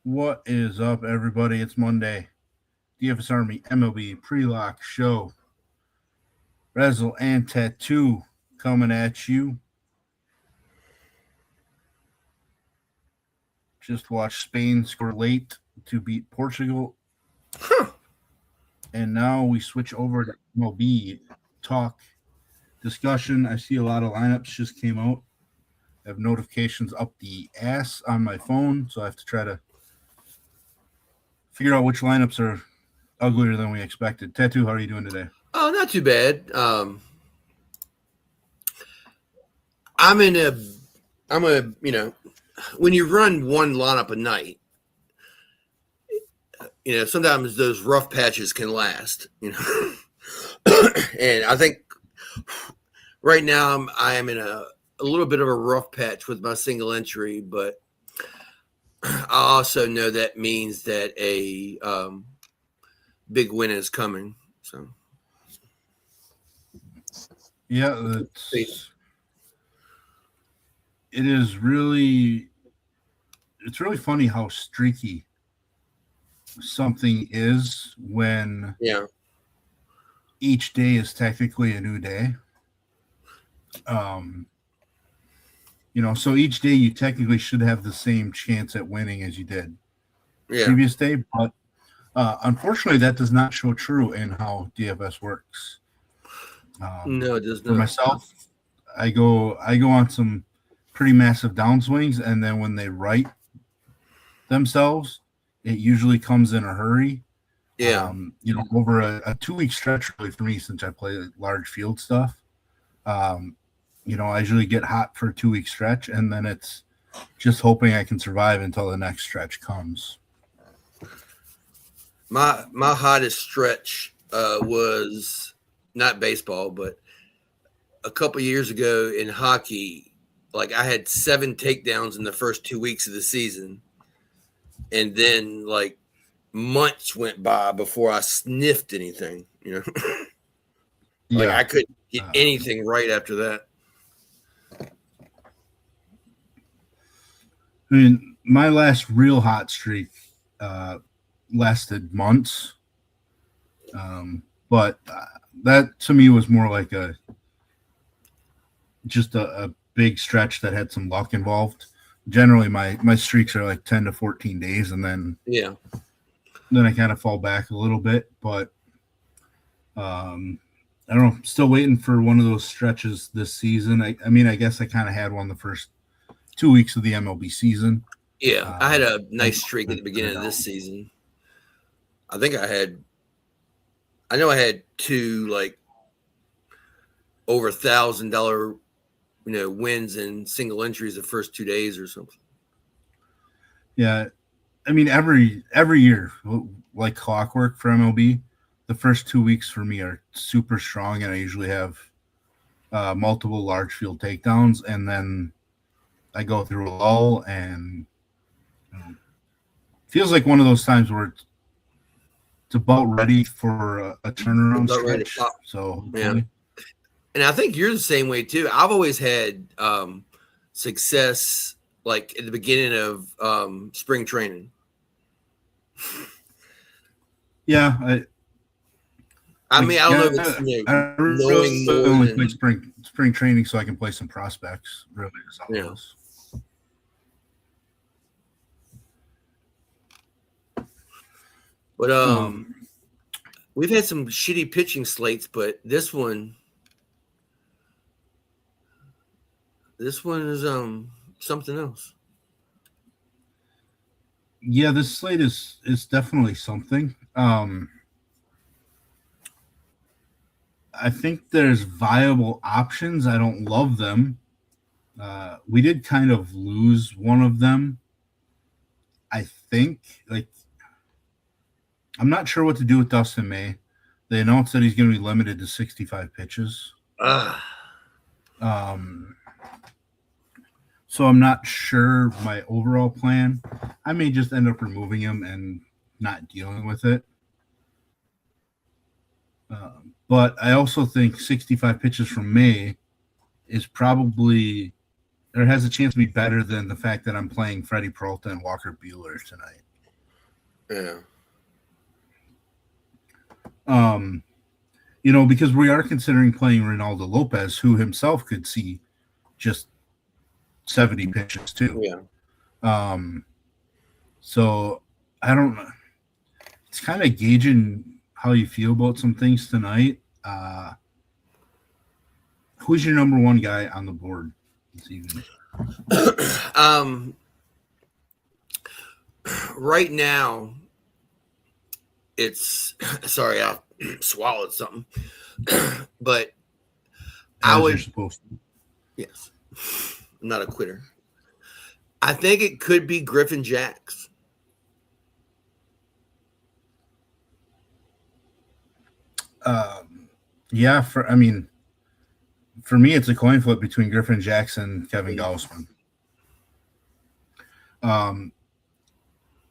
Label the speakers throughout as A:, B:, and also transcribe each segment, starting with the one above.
A: What is up, everybody? It's Monday. DFS Army MLB pre-lock show. Rezzle and Tattoo coming at you. Just watched Spain score late to beat Portugal. And now we switch over to MLB talk discussion. I see a lot of lineups just came out. I have notifications up the ass on my phone, so I have to try to figure out which lineups are uglier than we expected. Tattoo, how are you doing today?
B: Oh, not too bad. I'm when you run one lineup a night, sometimes those rough patches can last, and I think right now I am in a little bit of a rough patch with my single entry, but I also know that means that a big win is coming. So,
A: yeah, it's really funny how streaky something is when each day is technically a new day. So each day you technically should have the same chance at winning as you did previous day, but unfortunately that does not show true in how DFS works.
B: No, it does not.
A: For myself, I go on some pretty massive downswings, and then when they right themselves, it usually comes in a hurry.
B: Yeah.
A: Over a 2-week stretch really for me, since I play large field stuff. I usually get hot for a 2-week stretch, and then it's just hoping I can survive until the next stretch comes.
B: My hottest stretch was not baseball, but a couple years ago in hockey. Like, I had 7 takedowns in the first 2 weeks of the season, and then like months went by before I sniffed anything. Like I couldn't get anything right after that.
A: I mean, my last real hot streak lasted months, but that to me was more like just a big stretch that had some luck involved. Generally, my streaks are like 10 to 14 days, and then I kind of fall back a little bit. But I don't know. Still waiting for one of those stretches this season. I guess I kind of had one the first 2 weeks of the MLB season.
B: Yeah, I had a nice streak at the beginning of this season. I think I know I had 2 like over $1,000, wins and single entries the first 2 days or something.
A: Yeah, I mean every year, like clockwork for MLB, the first 2 weeks for me are super strong, and I usually have multiple large field takedowns, and then I go through a lull, and feels like one of those times where it's about ready for a turnaround stretch. So
B: yeah. And I think you're the same way too. I've always had success like at the beginning of spring training.
A: Yeah,
B: I don't know if it's knowing more
A: only
B: than
A: play spring training so I can play some prospects. Really, is all it is.
B: But we've had some shitty pitching slates, but this one is something else.
A: Yeah, this slate is definitely something. I think there's viable options. I don't love them. We did kind of lose one of them. I think, I'm not sure what to do with Dustin May. They announced that he's going to be limited to 65 pitches. So I'm not sure my overall plan. I may just end up removing him and not dealing with it. But I also think 65 pitches from May is has a chance to be better than the fact that I'm playing Freddie Peralta and Walker Buehler tonight.
B: Yeah.
A: Because we are considering playing Ronaldo Lopez, who himself could see just 70 pitches too.
B: Yeah.
A: So I don't know. It's kind of gauging how you feel about some things tonight. Who's your number one guy on the board this evening?
B: Right now, it's sorry, I swallowed something, but
A: As you're supposed to.
B: Yes, I'm not a quitter. I think it could be Griffin Jacks.
A: Yeah, for me, it's a coin flip between Griffin Jacks and Kevin Gausman.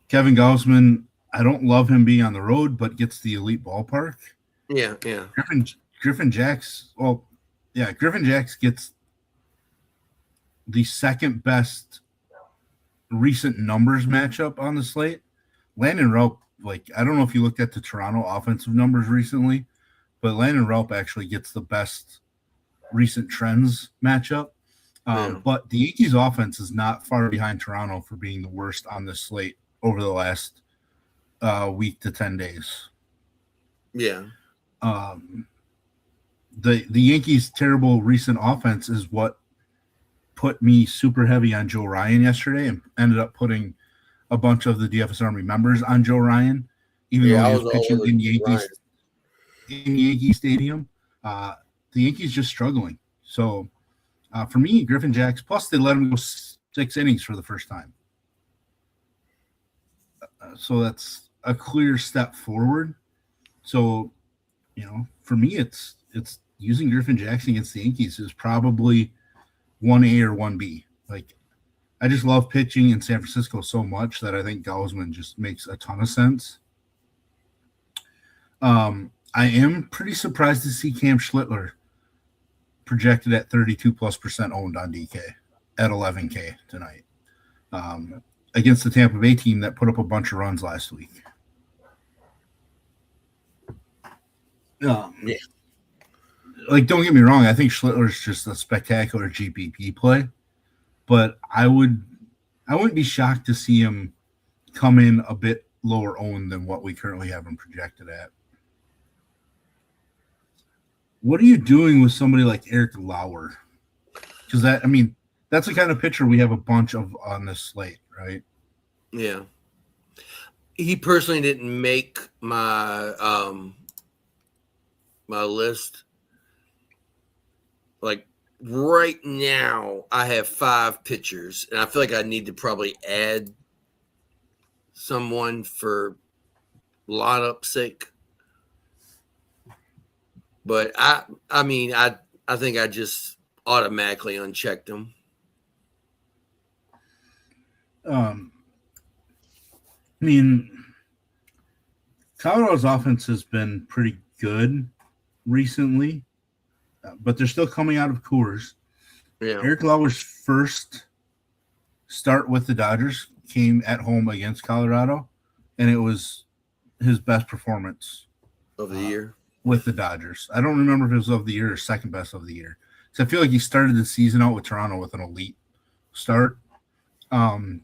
A: Kevin Gausman, I don't love him being on the road, but gets the elite ballpark.
B: Yeah.
A: Griffin Jacks, Griffin Jacks gets the second best recent numbers matchup on the slate. Landon Raup, I don't know if you looked at the Toronto offensive numbers recently, but Landon Raup actually gets the best recent trends matchup. But the Yankees offense is not far behind Toronto for being the worst on this slate over the last week to 10 days.
B: Yeah.
A: The Yankees' terrible recent offense is what put me super heavy on Joe Ryan yesterday and ended up putting a bunch of the DFS Army members on Joe Ryan, even though he was pitching in Yankee Stadium. The Yankees just struggling. So for me, Griffin Jacks, plus they let him go 6 innings for the first time. So that's a clear step forward. So, for me, it's using Griffin Jacks against the Yankees is probably 1A or 1B. I just love pitching in San Francisco so much that I think Gausman just makes a ton of sense. I am pretty surprised to see Cam Schlittler projected at 32+% owned on DK at 11K tonight against the Tampa Bay team that put up a bunch of runs last week. Don't get me wrong. I think Schlittler's just a spectacular GPP play, but I wouldn't be shocked to see him come in a bit lower owned than what we currently have him projected at. What are you doing with somebody like Eric Lauer? Because that's the kind of pitcher we have a bunch of on this slate, right?
B: Yeah. He personally didn't make my my list. Right now, I have 5 pitchers, and I feel like I need to probably add someone for lineup sake. But I think I just automatically unchecked them.
A: Colorado's offense has been pretty good recently, but they're still coming out of Coors.
B: Yeah.
A: Eric Lauer's first start with the Dodgers came at home against Colorado, and it was his best performance
B: of the year
A: with the Dodgers. I don't remember if it was of the year or second best of the year. So I feel like he started the season out with Toronto with an elite start. I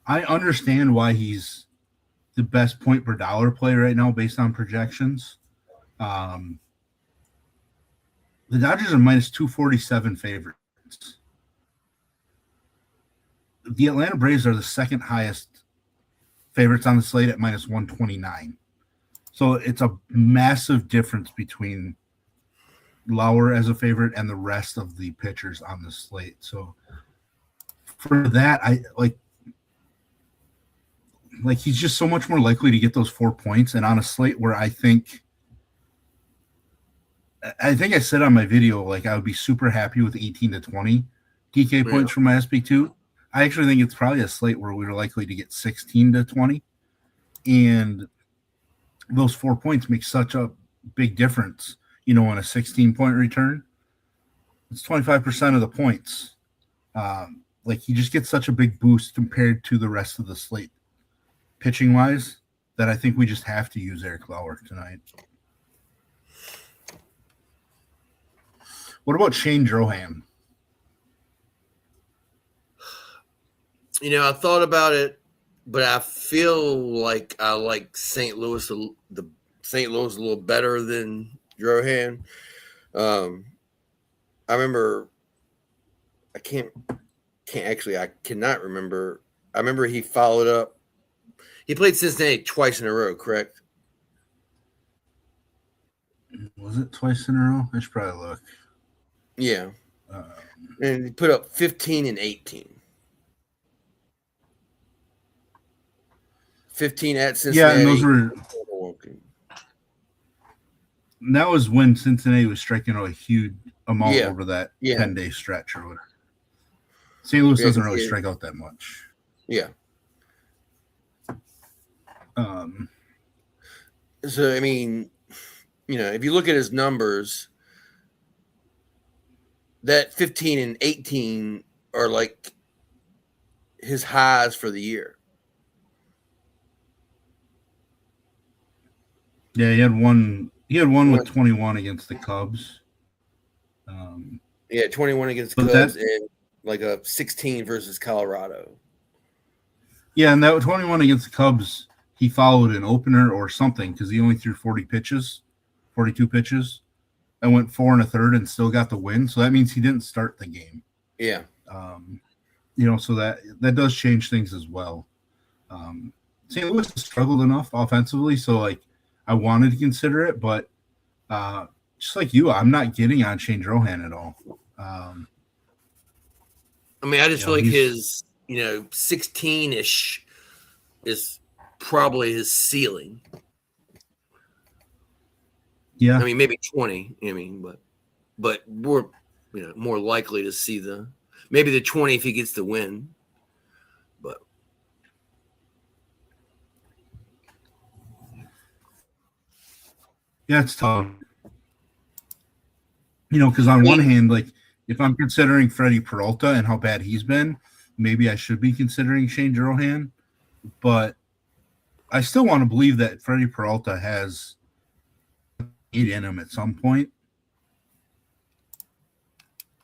A: understand why he's the best point per dollar play right now based on projections. The Dodgers are minus 247 favorites. The Atlanta Braves are the second highest favorites on the slate at minus 129. So it's a massive difference between Lauer as a favorite and the rest of the pitchers on the slate. So for that, he's just so much more likely to get those 4 points. And on a slate where I think I said on my video, I would be super happy with 18 to 20 DK points from my SP2. I actually think it's probably a slate where we're likely to get 16 to 20. And those 4 points make such a big difference, in a 16-point return. It's 25% of the points. like he just gets such a big boost compared to the rest of the slate, pitching wise, that I think we just have to use Eric Lauer tonight. What about Shane Drohan?
B: I thought about it, but I feel like I like St. Louis, the St. Louis a little better than Drohan. I remember, I cannot remember. I remember he followed up. He played Cincinnati twice in a row, correct?
A: Was it twice in a row? I should probably look.
B: Yeah. And he put up 15 and 18. 15 at Cincinnati.
A: Yeah, and those were. That was when Cincinnati was striking a huge amount over that 10-day stretch or whatever. St. Louis doesn't really strike out that much.
B: Yeah. So, I mean, if you look at his numbers, that 15 and 18 are like his highs for the year.
A: Yeah, he had one with 21 against the Cubs.
B: 21 against the Cubs and like a 16 versus Colorado.
A: Yeah, and that 21 against the Cubs, he followed an opener or something because he only threw 42 pitches, and went 4 1/3 and still got the win. So that means he didn't start the game.
B: Yeah.
A: So that does change things as well. St. Louis has struggled enough offensively, so like I wanted to consider it, but just like you, I'm not getting on Shane Drohan at all.
B: I just feel like his 16-ish is probably his ceiling.
A: Yeah.
B: Maybe 20. But we're more likely to see maybe the 20 if he gets the win. But
A: yeah, it's tough. Because on one hand, like if I'm considering Freddie Peralta and how bad he's been, maybe I should be considering Shane Drohan. But I still want to believe that Freddie Peralta has 8 in him at some point.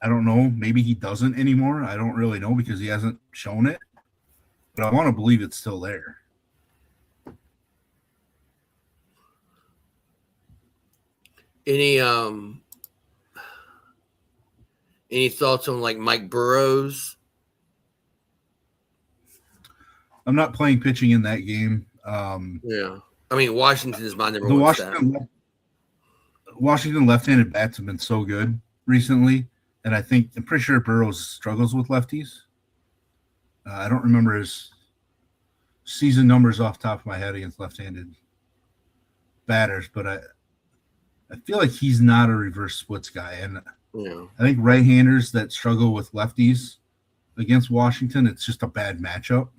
A: I don't know. Maybe he doesn't anymore. I don't really know because he hasn't shown it. But I want to believe it's still there.
B: Any thoughts on like Mike Burrows?
A: I'm not playing pitching in that game.
B: Washington is my number one stat.
A: Washington left-handed bats have been so good recently, and I'm pretty sure Burrows struggles with lefties. I don't remember his season numbers off the top of my head against left-handed batters, but I feel like he's not a reverse splits guy, and I think right-handers that struggle with lefties against Washington, it's just a bad matchup.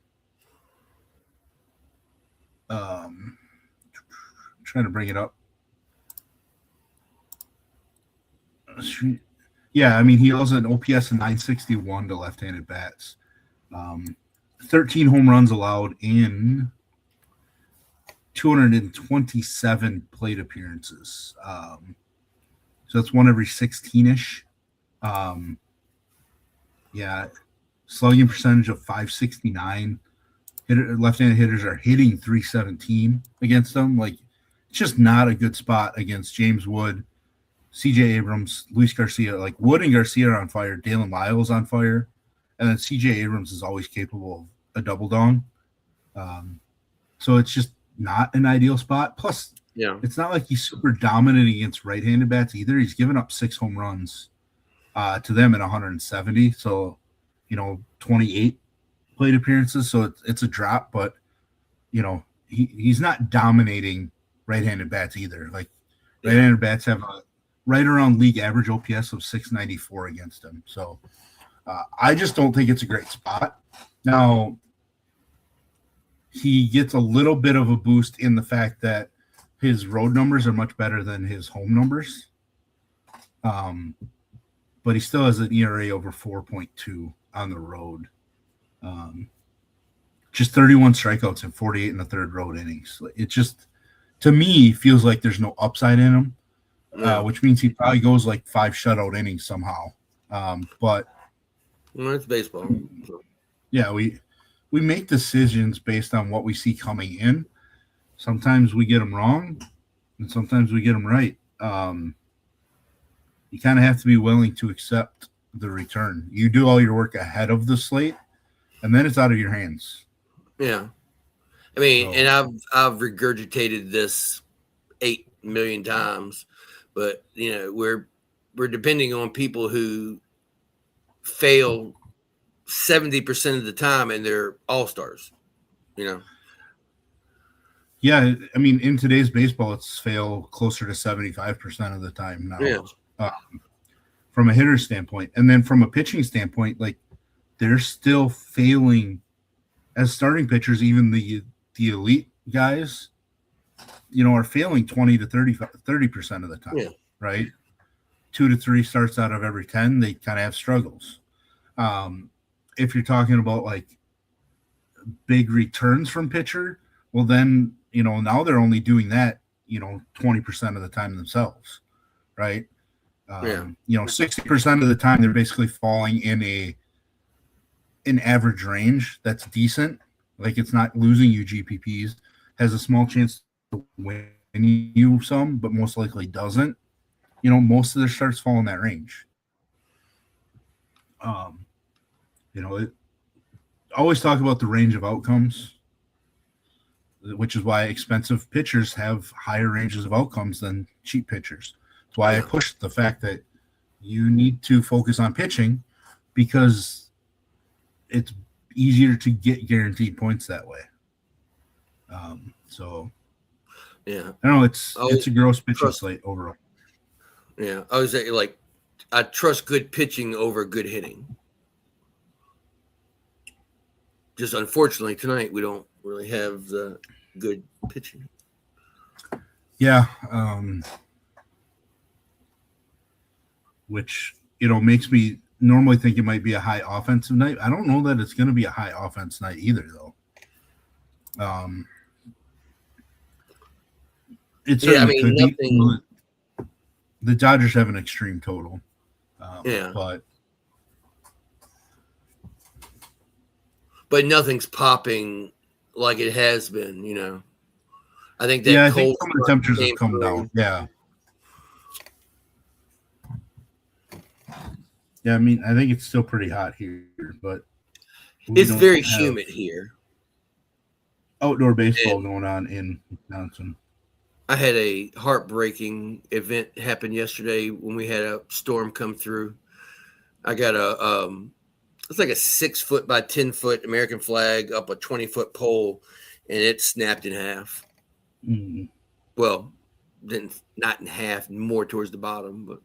A: Trying to bring it up. Yeah, he has an OPS of 961 to left-handed bats. 13 home runs allowed in 227 plate appearances. So that's one every 16-ish. Slugging percentage of 569. Left-handed hitters are hitting 317 against them. Like, it's just not a good spot against James Wood, CJ Abrams, Luis Garcia. Like, Wood and Garcia are on fire. Dalen Lyle's on fire. And then CJ Abrams is always capable of a double dong. So it's just not an ideal spot. Plus, it's not like he's super dominant against right-handed bats either. He's given up 6 home runs to them in 170. So, 28 plate appearances. So it's a drop, but, he's not dominating right-handed bats either. Like, right-handed bats have right around league average OPS of 694 against him. So I just don't think it's a great spot. Now, he gets a little bit of a boost in the fact that his road numbers are much better than his home numbers. But he still has an ERA over 4.2. on the road. Just 31 strikeouts and 48 in the third road innings. It just, to me, feels like there's no upside in him, which means he probably goes like 5 shutout innings somehow. But
B: it's baseball.
A: Yeah, we make decisions based on what we see coming in. Sometimes we get them wrong, and sometimes we get them right. You kind of have to be willing to accept the return. You do all your work ahead of the slate, and then it's out of your hands.
B: Yeah. I mean, and I've regurgitated this 8 million times, but we're depending on people who fail 70% of the time, and they're all-stars.
A: Yeah, I mean, in today's baseball, it's fail closer to 75% of the time now.
B: Yeah.
A: From a hitter standpoint, and then from a pitching standpoint, like they're still failing as starting pitchers. Even the elite guys, are failing 20 to 30% of the time.
B: Yeah.
A: Right? 2 to 3 starts out of every 10, they kind of have struggles. If you're talking about like big returns from pitcher, well then, now they're only doing that, 20% of the time themselves, right? 60% of the time they're basically falling in an average range that's decent. Like it's not losing you GPPs, has a small chance to win you some, but most likely doesn't. Most of their starts fall in that range. Always talk about the range of outcomes, which is why expensive pitchers have higher ranges of outcomes than cheap pitchers. That's why I push the fact that you need to focus on pitching, because it's easier to get guaranteed points that way. I don't know. It's a gross pitching slate overall.
B: Yeah, I was like, I trust good pitching over good hitting. Just unfortunately tonight we don't really have the good pitching.
A: Yeah, which makes me normally think it might be a high offensive night. I don't know that it's going to be a high offense night either, though. It certainly could be. The Dodgers have an extreme total.
B: But nothing's popping like it has been, I think that
A: I think some of the temperatures have come down. Yeah. Yeah, I mean, I think it's still pretty hot here, but
B: it's very humid here.
A: Outdoor baseball going on in Wisconsin.
B: I had a heartbreaking event happen yesterday when we had a storm come through. I got it's like a 6-foot by 10-foot American flag up a 20-foot pole, and it snapped in half.
A: Mm-hmm.
B: Well, then not in half, more towards the bottom, but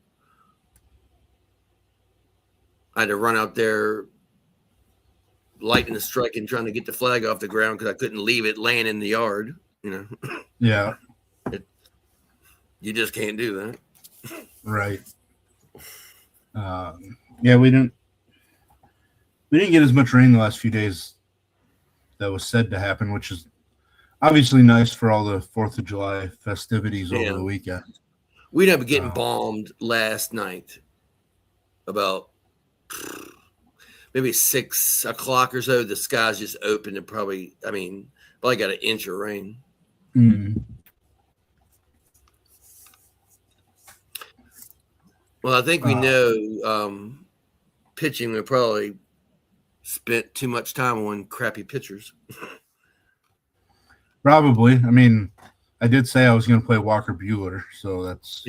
B: I had to run out there, lighting the strike and trying to get the flag off the ground because I couldn't leave it laying in the yard.
A: Yeah.
B: You just can't do that.
A: Right. Yeah, we didn't get as much rain the last few days that was said to happen, which is obviously nice for all the 4th of July festivities over the weekend.
B: We ended up getting bombed last night about maybe 6 o'clock or so. The skies just opened and probably got an inch of rain.
A: Mm-hmm.
B: Well, I think we know pitching, we probably spent too much time on crappy pitchers.
A: Probably. I mean, I did say I was going to play Walker Buehler, so that's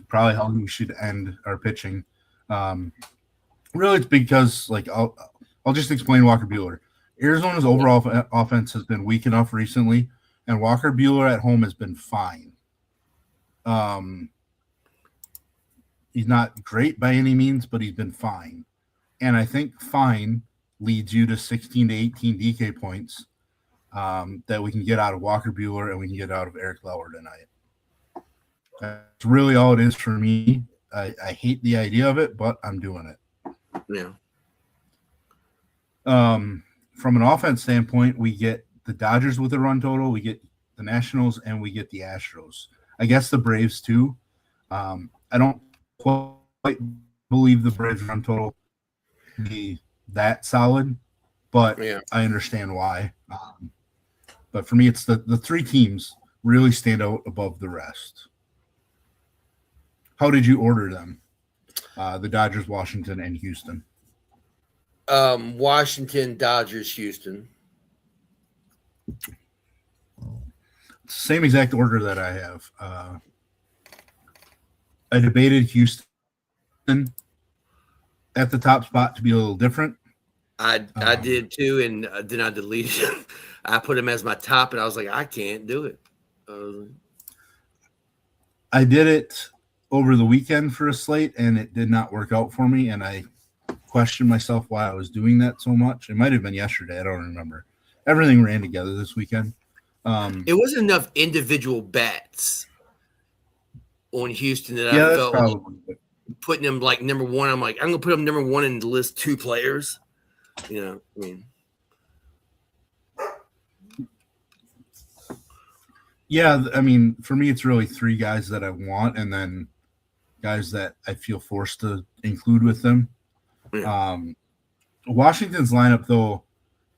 A: probably how we should end our pitching. Really, it's because I'll just explain Walker Buehler. Arizona's overall offense has been weak enough recently, and Walker Buehler at home has been fine. He's not great by any means, but he's been fine. And I think fine leads you to 16 to 18 DK points that we can get out of Walker Buehler and we can get out of Eric Lauer tonight. That's really all it is for me. I hate the idea of it, but I'm doing it.
B: Yeah.
A: From an offense standpoint, we get the Dodgers with a run total, we get the Nationals, and we get the Astros. I guess the Braves too. I don't quite believe the Braves run total be that solid, but I understand why. But for me, it's the three teams really stand out above the rest. How did you order them? The Dodgers, Washington, and Houston.
B: Washington, Dodgers, Houston.
A: Same exact order that I have. I debated Houston at the top spot to be a little different.
B: I did too, and then I deleted him. I put him as my top, and I was like, I can't do it.
A: I did it over the weekend for a slate, and it did not work out for me, and I questioned myself why I was doing that so much. It might have been yesterday. I don't remember. Everything ran together this weekend.
B: It wasn't enough individual bets on Houston that I felt like putting him like number one. I'm like, I'm going to put him number one and list two players. You know, I mean.
A: Yeah, I mean, for me, it's really three guys that I want, and then guys that I feel forced to include with them. Yeah. Washington's lineup, though,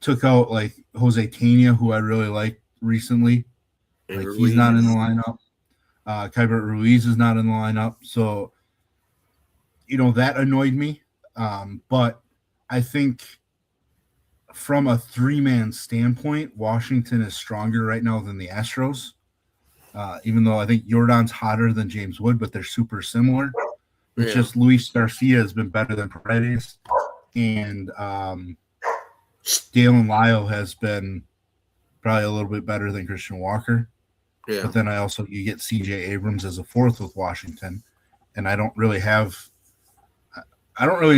A: took out like Jose Tena, who I really liked recently. Like he's not in the lineup. Keibert Ruiz is not in the lineup. So, you know, that annoyed me. But I think from a three-man standpoint, Washington is stronger right now than the Astros. Even though I think Jordan's hotter than James Wood, but they're super similar. It's just Luis Garcia has been better than Paredes, and Dalen Lyle has been probably a little bit better than Christian Walker. Yeah. But then you get C.J. Abrams as a fourth with Washington, and I don't really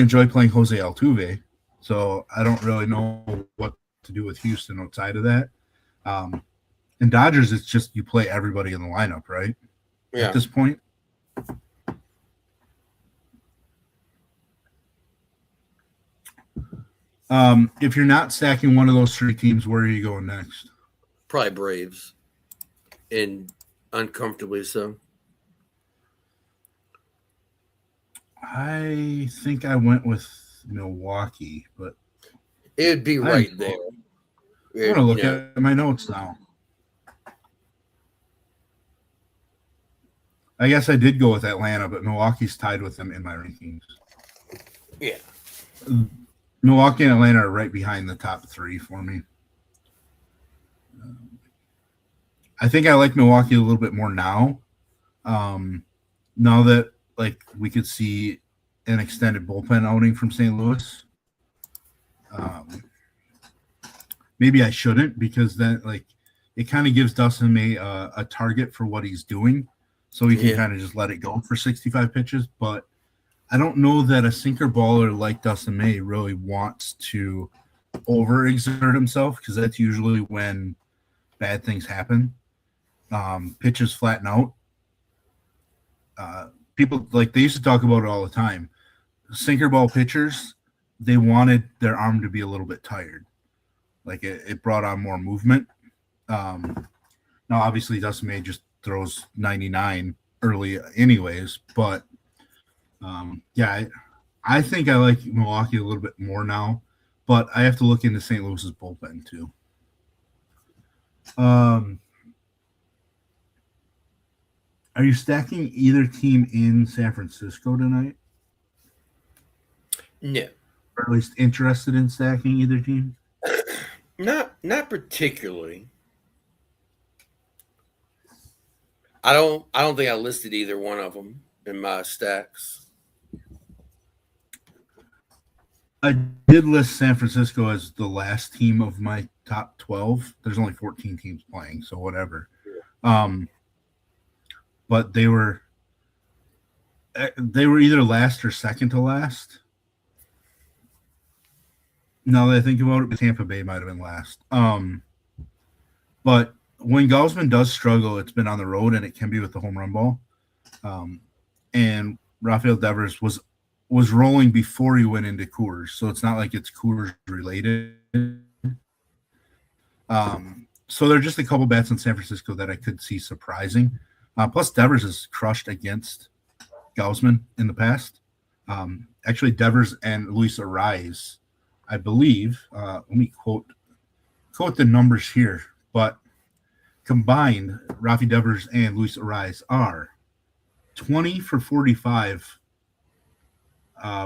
A: enjoy playing Jose Altuve, so I don't really know what to do with Houston outside of that. And Dodgers, it's just you play everybody in the lineup, right? Yeah. At this point. If you're not stacking one of those three teams, where are you going next?
B: Probably Braves. And uncomfortably so.
A: I think I went with Milwaukee, but
B: it'd be right there.
A: I'm going to look at my notes now. I guess I did go with Atlanta, but Milwaukee's tied with them in my rankings.
B: Yeah.
A: Milwaukee and Atlanta are right behind the top three for me. I think I like Milwaukee a little bit more now. Now that we could see an extended bullpen outing from St. Louis. Maybe I shouldn't, because then it kind of gives Dustin May a target for what he's doing. So he can kind of just let it go for 65 pitches. But I don't know that a sinker baller like Dustin May really wants to overexert himself, because that's usually when bad things happen. Pitches flatten out. People they used to talk about it all the time. Sinker ball pitchers, they wanted their arm to be a little bit tired. It brought on more movement. Now, obviously, Dustin May just throws 99 early anyways, but I think I like Milwaukee a little bit more now, but I have to look into St. Louis's bullpen too. Are you stacking either team in San Francisco tonight?
B: No.
A: Or at least interested in stacking either team?
B: Not particularly. I don't think I listed either one of them in my stacks.
A: I did list San Francisco as the last team of my top 12. There's only 14 teams playing, so whatever. But they were either last or second to last. Now that I think about it, Tampa Bay might have been last. But when Gausman does struggle, it's been on the road, and it can be with the home run ball. And Rafael Devers was was rolling before he went into Coors, so it's not like it's Coors related. So there are just a couple bats in San Francisco that I could see surprising. Plus, Devers has crushed against Gausman in the past. Actually, Devers and Luis Arraez, I believe. Let me quote the numbers here, but combined, Rafi Devers and Luis Arraez are 20 for 45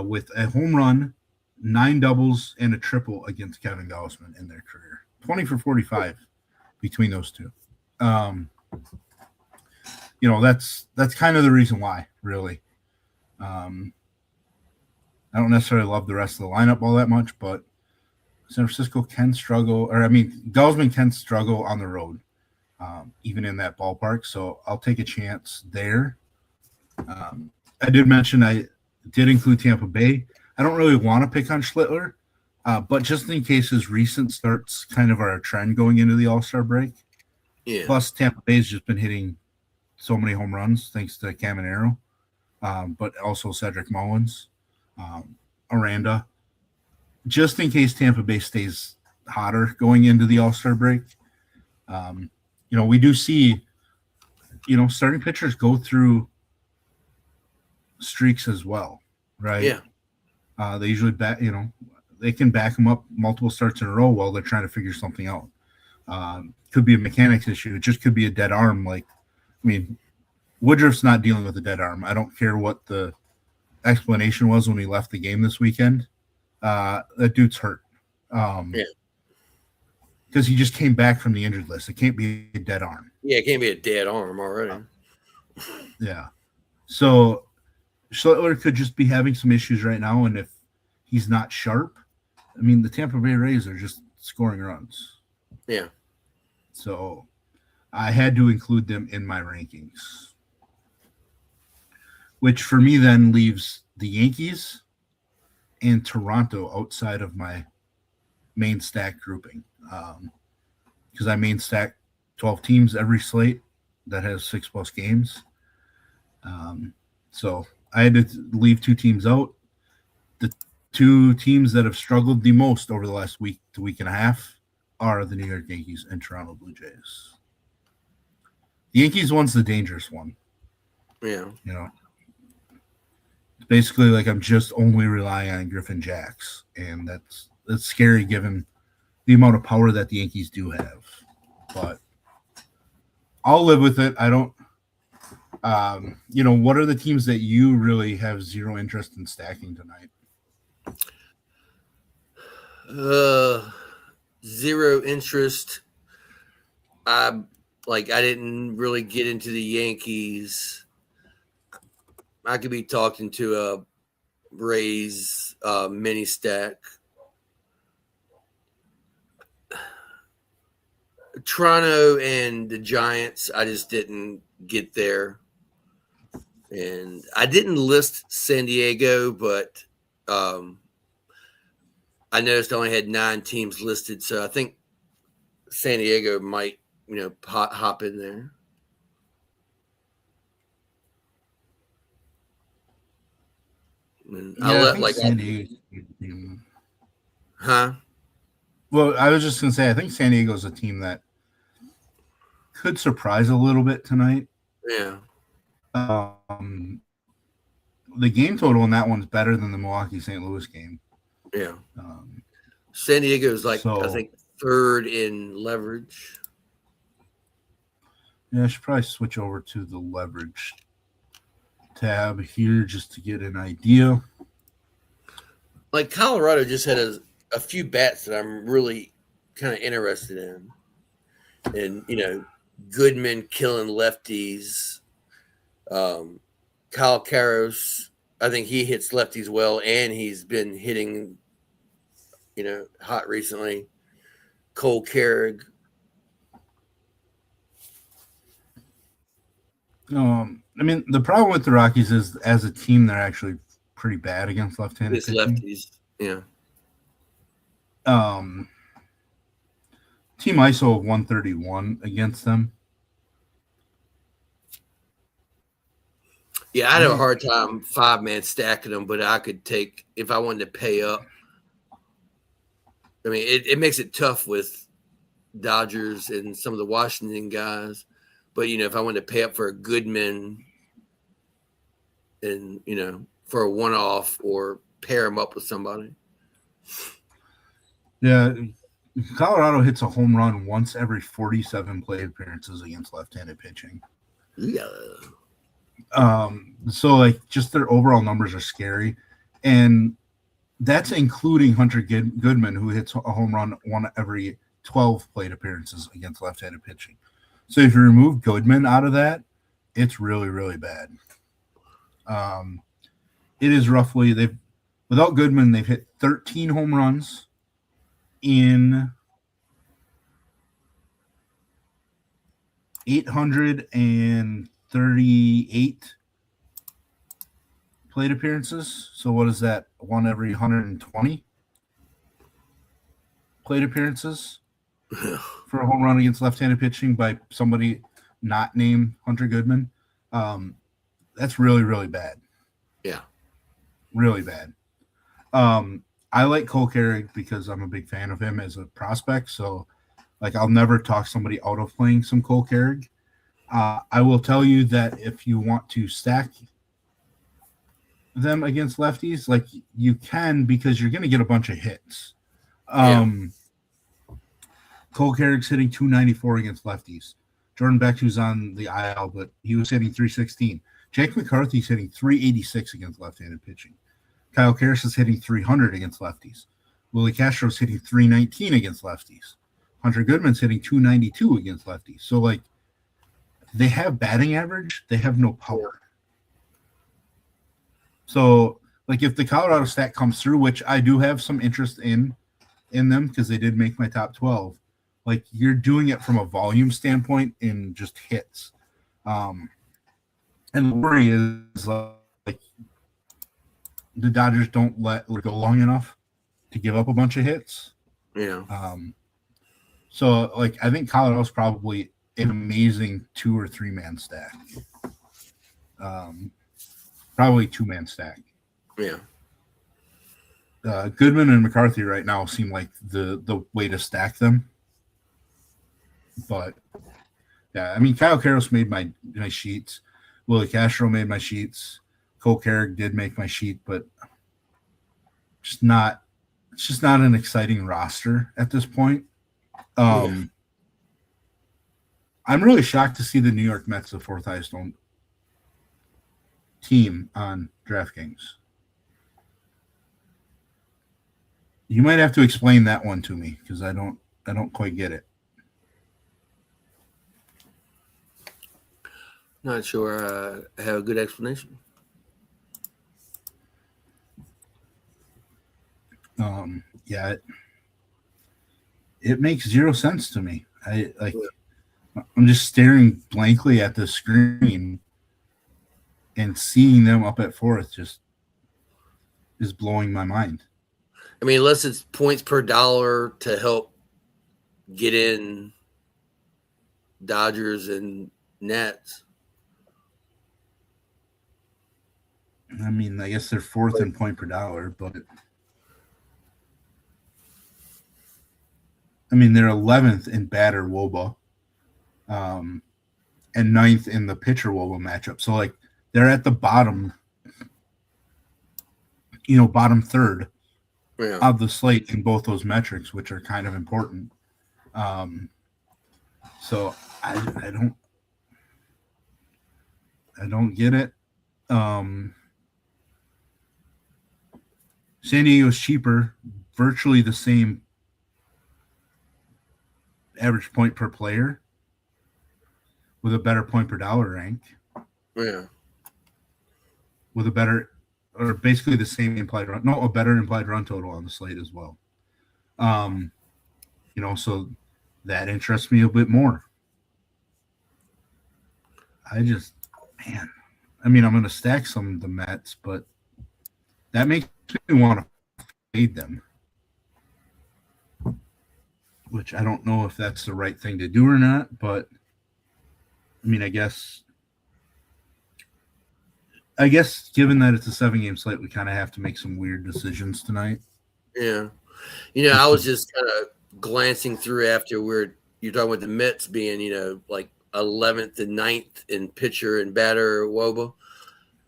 A: with a home run, 9 doubles, and a triple against Kevin Gausman in their career. 20 for 45 between those two. That's kind of the reason why, really. I don't necessarily love the rest of the lineup all that much, but San Francisco can struggle, Gausman can struggle on the road, even in that ballpark. So I'll take a chance there. I did mention I did include Tampa Bay. I don't really want to pick on Schlittler, but just in case his recent starts kind of are a trend going into the All-Star break.
B: Yeah.
A: Plus, Tampa Bay's just been hitting so many home runs thanks to Caminero, but also Cedric Mullins, Aranda. Just in case Tampa Bay stays hotter going into the All-Star break. We do see, starting pitchers go through streaks as well, right?
B: Yeah.
A: They usually they can back them up multiple starts in a row while they're trying to figure something out. Could be a mechanics issue. It just could be a dead arm. Woodruff's not dealing with a dead arm. I don't care what the explanation was when he left the game this weekend. That dude's hurt. Because he just came back from the injured list. It can't be a dead arm.
B: Yeah, it can't be a dead arm already.
A: Yeah. So Schlittler could just be having some issues right now, and if he's not sharp, the Tampa Bay Rays are just scoring runs.
B: Yeah.
A: So I had to include them in my rankings, which for me then leaves the Yankees and Toronto outside of my main stack grouping. Because I main stack 12 teams every slate that has 6+ games. So I had to leave 2 teams out. The 2 teams that have struggled the most over the last week to week and a half are the New York Yankees and Toronto Blue Jays. The Yankees one's the dangerous one.
B: Yeah.
A: It's basically like I'm just only relying on Griffin Jacks, and that's scary given the amount of power that the Yankees do have. But I'll live with it. I don't what are the teams that you really have zero interest in stacking tonight?
B: Zero interest. I didn't really get into the Yankees. I could be talking to a Rays mini stack. Toronto and the Giants, I just didn't get there. And I didn't list San Diego, but I noticed I only had 9 teams listed, so I think San Diego might, hop in there.
A: And I let San Diego.
B: Huh?
A: Well, I was just gonna say I think San Diego's a team that could surprise a little bit tonight.
B: Yeah.
A: The game total in that one's better than the Milwaukee-St. Louis game.
B: Yeah. San Diego's I think 3rd in leverage.
A: Yeah, I should probably switch over to the leverage tab here just to get an idea.
B: Colorado just had a few bats that I'm really kind of interested in. And, Goodman killing lefties. Kyle Karros, I think he hits lefties well, and he's been hitting, hot recently. Cole Carrig.
A: The problem with the Rockies is, as a team, they're actually pretty bad against left-handed pitching.
B: Lefties, yeah.
A: Team ISO of 131 against them.
B: Yeah, I had a hard time 5-man stacking them, but I could take if I wanted to pay up. I mean, it makes it tough with Dodgers and some of the Washington guys, but if I wanted to pay up for a Goodman and for a one-off or pair him up with somebody.
A: Yeah, Colorado hits a home run once every 47 plate appearances against left-handed pitching.
B: Yeah.
A: So like just their overall numbers are scary, and that's including Hunter Goodman, who hits a home run one every 12 plate appearances against left-handed pitching. So if you remove Goodman out of that, it's really, really bad. It is roughly without Goodman, they've hit 13 home runs in 838 plate appearances. So what is that? One every 120 plate appearances for a home run against left-handed pitching by somebody not named Hunter Goodman. That's really, really bad.
B: Yeah.
A: Really bad. I like Cole Carrick because I'm a big fan of him as a prospect. So, like, I'll never talk somebody out of playing some Cole Carrick. I will tell you that if you want to stack them against lefties, like, you can, because you're going to get a bunch of hits. Cole Carrick's hitting 294 against lefties. Jordan Beck, who's on the IL, but he was hitting 316. Jake McCarthy's hitting 386 against left-handed pitching. Kyle Karras is hitting 300 against lefties. Willie Castro's hitting 319 against lefties. Hunter Goodman's hitting 292 against lefties. So, like, they have batting average. They have no power. So, like, if the Colorado stack comes through, which I do have some interest in them because they did make my top 12, like, you're doing it from a volume standpoint in just hits. And the worry is, like, the Dodgers don't let it go long enough to give up a bunch of hits.
B: Yeah.
A: So, like, I think Colorado's probably an amazing 2 or 3 man stack. Probably 2-man stack.
B: Yeah.
A: Goodman and McCarthy right now seem like the way to stack them. But, yeah, I mean, Kyle Karras made my sheets. Willie Castro made my sheets. Cole Carrick did make my sheet, but it's just not an exciting roster at this point. I'm really shocked to see the New York Mets the 4th highest owned team on DraftKings. You might have to explain that one to me because I don't quite get it.
B: Not sure I have a good explanation.
A: Yeah, it makes zero sense to me. I'm just staring blankly at the screen and seeing them up at 4th just is blowing my mind.
B: I mean, unless it's points per dollar to help get in Dodgers and Nets.
A: I mean, I guess they're 4th in point per dollar, but I mean, they're 11th in batter WOBA, and 9th in the pitcher WOBA matchup. So, like, they're at the bottom, bottom third of the slate in both those metrics, which are kind of important. So I don't get it. San Diego's cheaper, virtually the same average point per player with a better point per dollar rank.
B: Yeah.
A: With a better, or basically the same implied run, a better implied run total on the slate as well. So that interests me a bit more. I'm going to stack some of the Mets, but that makes me want to fade them, which I don't know if that's the right thing to do or not, but I mean, I guess I guess given that it's a 7-game slate, we kind of have to make some weird decisions tonight.
B: Yeah. I was just kind of glancing through after you're talking about the Mets being, like 11th and 9th in pitcher and batter WOBA.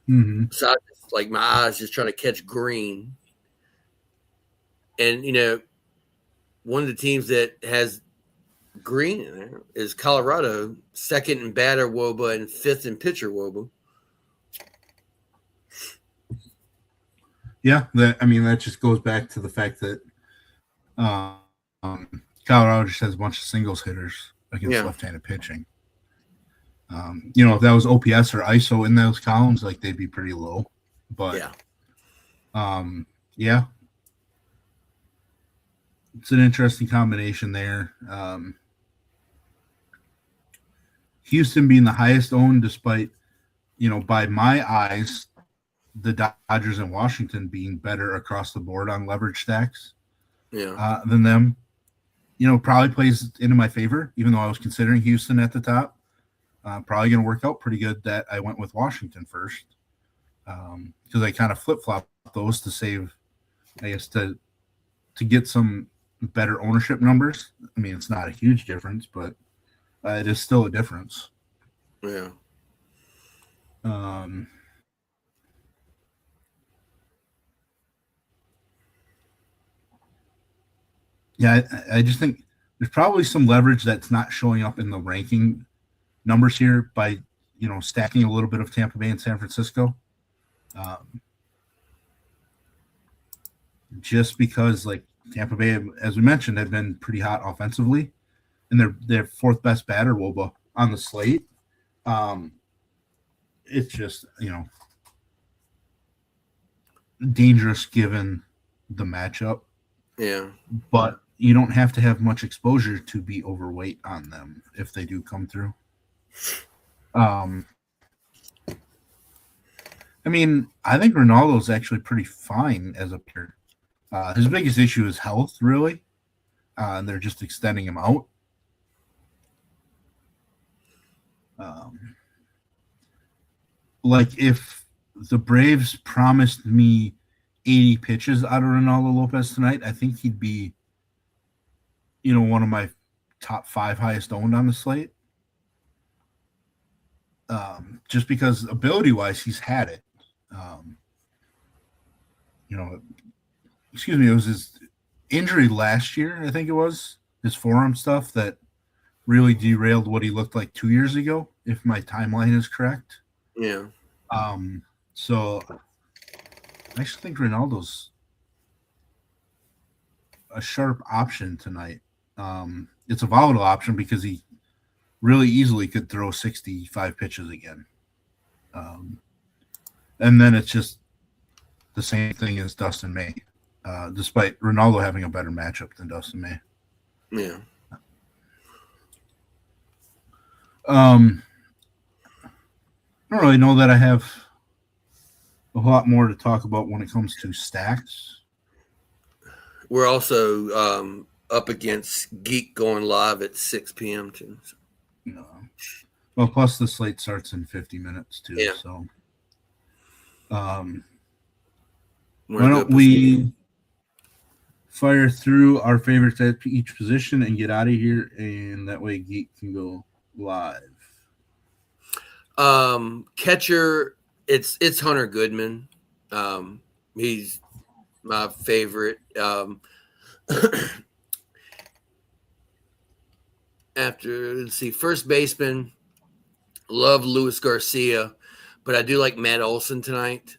A: Mm-hmm.
B: So I just, like, my eyes just trying to catch green. And, one of the teams that has green in there is Colorado, 2nd in batter WOBA and 5th in pitcher WOBA.
A: Yeah, that just goes back to the fact that Colorado just has a bunch of singles hitters against left-handed pitching. If that was OPS or ISO in those columns, like they'd be pretty low. But yeah, it's an interesting combination there. Houston being the highest owned, despite by my eyes, the Dodgers and Washington being better across the board on leverage stacks than them, probably plays into my favor, even though I was considering Houston at the top. Probably going to work out pretty good that I went with Washington first, because I kind of flip-flopped those to save, I guess, to get some better ownership numbers. I mean, it's not a huge difference, but it is still a difference.
B: Yeah.
A: Yeah, I just think there's probably some leverage that's not showing up in the ranking numbers here by, stacking a little bit of Tampa Bay and San Francisco. Just because, like, Tampa Bay, as we mentioned, have been pretty hot offensively, and they're fourth best batter WOBA on the slate. It's just, dangerous given the matchup.
B: Yeah.
A: But you don't have to have much exposure to be overweight on them if they do come through. I think Ronaldo's actually pretty fine as a player. His biggest issue is health, really. And they're just extending him out. Like, if the Braves promised me 80 pitches out of Ronaldo Lopez tonight, I think he'd be, one of my top 5 highest owned on the slate. Just because ability-wise, he's had it. It was his injury last year, I think it was, his forearm stuff that really derailed what he looked like 2 years ago, if my timeline is correct.
B: Yeah.
A: So I actually think Ronaldo's a sharp option tonight. It's a volatile option because he really easily could throw 65 pitches again. And then it's just the same thing as Dustin May, despite Ronaldo having a better matchup than Dustin May.
B: Yeah.
A: I don't really know that I have a lot more to talk about when it comes to stacks.
B: We're also up against Geek going live at 6 p.m. too. So.
A: Well, plus the slate starts in 50 minutes too.
B: Yeah.
A: So, why don't we fire through our favorites at each position and get out of here, and that way Geek can go live.
B: Catcher, it's Hunter Goodman. He's my favorite. Let's see, first baseman, love Luis Garcia, but I do like Matt Olson tonight.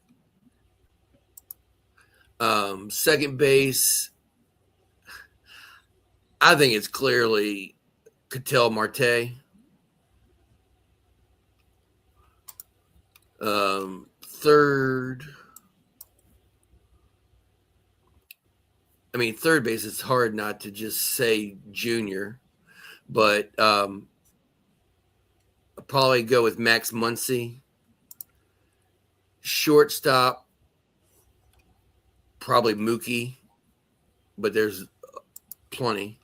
B: Second base, I think it's clearly Ketel Marte. Third base, it's hard not to just say Junior, but I'll probably go with Max Muncy. Shortstop, probably Mookie, but there's plenty.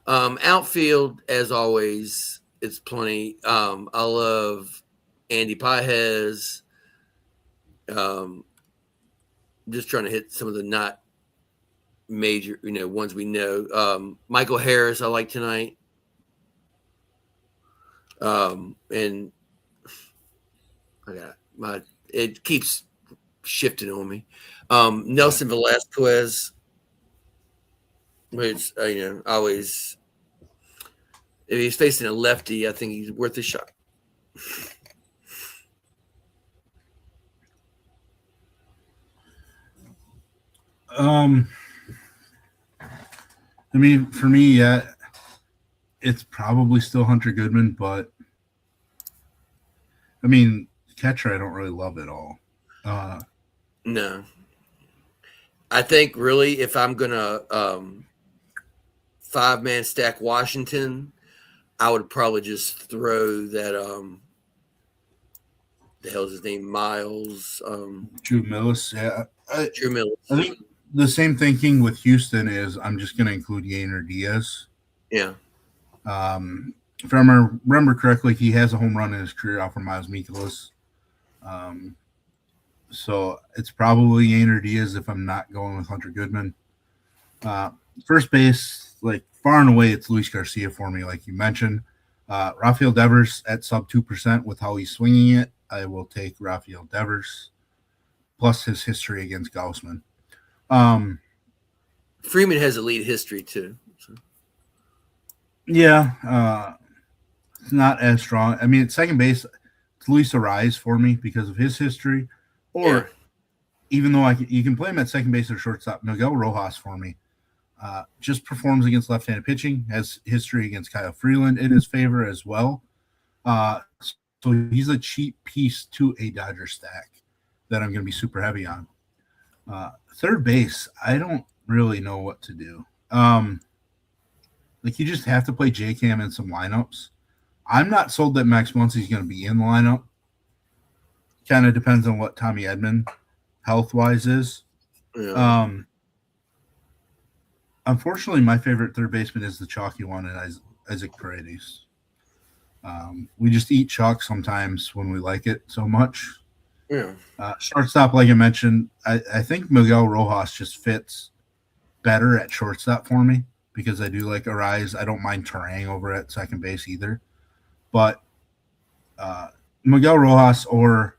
B: Outfield, as always, it's plenty. I love Andy Pages. Just trying to hit some of the not major, ones we know. Michael Harris, I like tonight. And it keeps shifting on me. Nelson Velasquez, which always, if he's facing a lefty, I think he's worth a shot.
A: I mean, for me, yeah, it's probably still Hunter Goodman, but I mean, catcher, I don't really love at all.
B: No. I think really if I'm going to 5-man stack Washington, I would probably just throw that the hell's his name? Miles.
A: Drew Millis, yeah.
B: Drew Millis.
A: I think the same thinking with Houston is I'm just going to include Yainer Diaz.
B: Yeah.
A: If I remember correctly, he has a home run in his career off from Miles Mikolas. So it's probably Yainer Diaz if I'm not going with Hunter Goodman. First base, like far and away, it's Luis Garcia for me, like you mentioned. Rafael Devers at sub 2% with how he's swinging it. I will take Rafael Devers plus his history against Gaussman.
B: Freeman has a lead history too. So.
A: Yeah, it's not as strong. I mean, at second base, it's Luis Arraez for me because of his history. Or even though you can play him at second base or shortstop, Miguel Rojas for me. Just performs against left-handed pitching, has history against Kyle Freeland in his favor as well. So he's a cheap piece to a Dodger stack that I'm going to be super heavy on. Third base, I don't really know what to do. Like you just have to play J-Cam in some lineups. I'm not sold that Max Muncy's going to be in the lineup. Kind of depends on what Tommy Edman health-wise is.
B: Yeah.
A: Unfortunately, my favorite third baseman is the chalky one, and Isaac Paredes. We just eat chalk sometimes when we like it so much.
B: Yeah.
A: Shortstop, like I mentioned, I think Miguel Rojas just fits better at shortstop for me because I do like Arraez. I don't mind Terang over at second base either. But Miguel Rojas or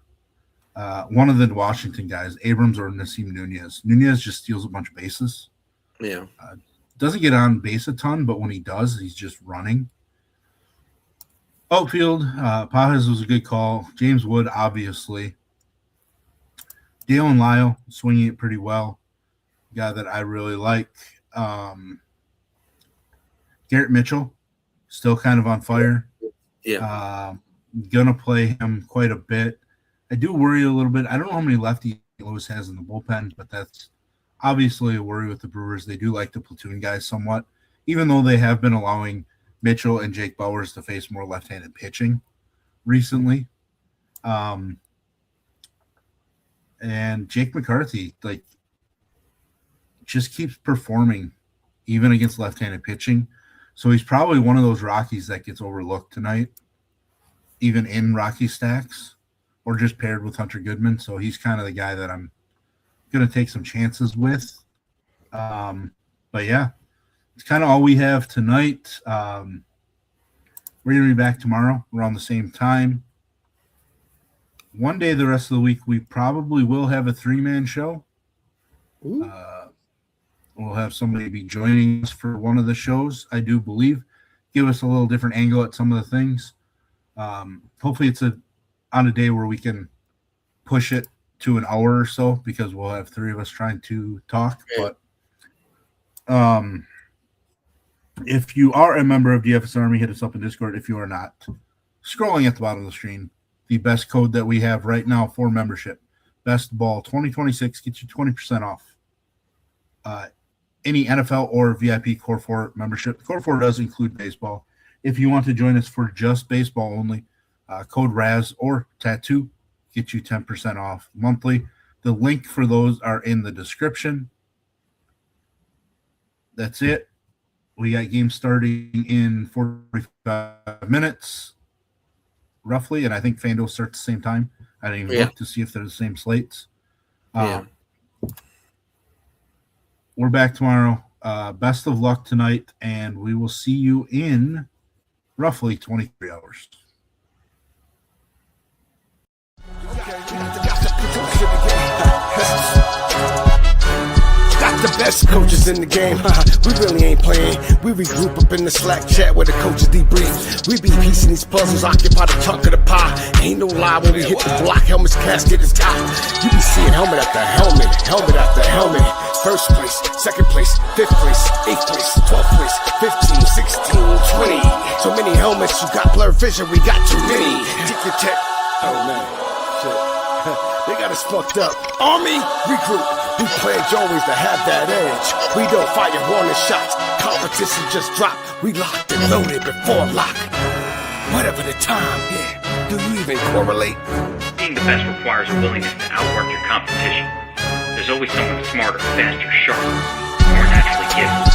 A: one of the Washington guys, Abrams or Nasim Nunez. Nunez just steals a bunch of bases.
B: Yeah.
A: Doesn't get on base a ton, but when he does, he's just running. Outfield, Pajes was a good call. James Wood, obviously. Dale and Lyle, swinging it pretty well. Guy that I really like. Garrett Mitchell, still kind of on fire.
B: Yeah.
A: Gonna play him quite a bit. I do worry a little bit. I don't know how many lefty Lewis has in the bullpen, but that's obviously a worry with the Brewers. They do like to platoon guys somewhat, even though they have been allowing Mitchell and Jake Bowers to face more left-handed pitching recently. And Jake McCarthy, like, just keeps performing even against left-handed pitching. So he's probably one of those Rockies that gets overlooked tonight, even in Rocky stacks, or just paired with Hunter Goodman. So he's kind of the guy that I'm going to take some chances with. But yeah, it's kind of all we have tonight. We're going to be back tomorrow around the same time. One day the rest of the week, we probably will have a 3-man show. We'll have somebody be joining us for one of the shows, I do believe. Give us a little different angle at some of the things. Hopefully it's on a day where we can push it to an hour or so because we'll have 3 of us trying to talk. But if you are a member of DFS Army, hit us up in Discord. If you are not, scrolling at the bottom of the screen, the best code that we have right now for membership, Best Ball 2026, gets you 20% off any NFL or VIP Core 4 membership. Core 4 does include baseball. If you want to join us for just baseball only, code RAZ or Tattoo get you 10% off monthly. The link for those are in the description. That's it. We got games starting in 45 minutes, roughly, and I think FanDuel starts at the same time. I didn't even look to see if they're the same slates. We're back tomorrow. Best of luck tonight, and we will see you in roughly 23 hours.
C: Got the best coaches in the game. We really ain't playing. We regroup up in the Slack chat where the coaches debrief. We be piecing these puzzles, occupy the chunk of the pie. Ain't no lie when we hit the block. Helmets, casket is top. You be seeing helmet after helmet, helmet after helmet. First place, second place, fifth place, eighth place, 12th place, 15, 16, 20. So many helmets, you got blurred vision. We got too many. Tick your check. Oh man, shit. They got us fucked up. Army, regroup. We pledge always to have that edge. We don't fire warning shots. Competition just dropped. We locked and loaded before lock. Whatever the time, do you even correlate?
D: Being the best requires a willingness to outwork your competition. There's always someone smarter, faster, sharper, more naturally gifted.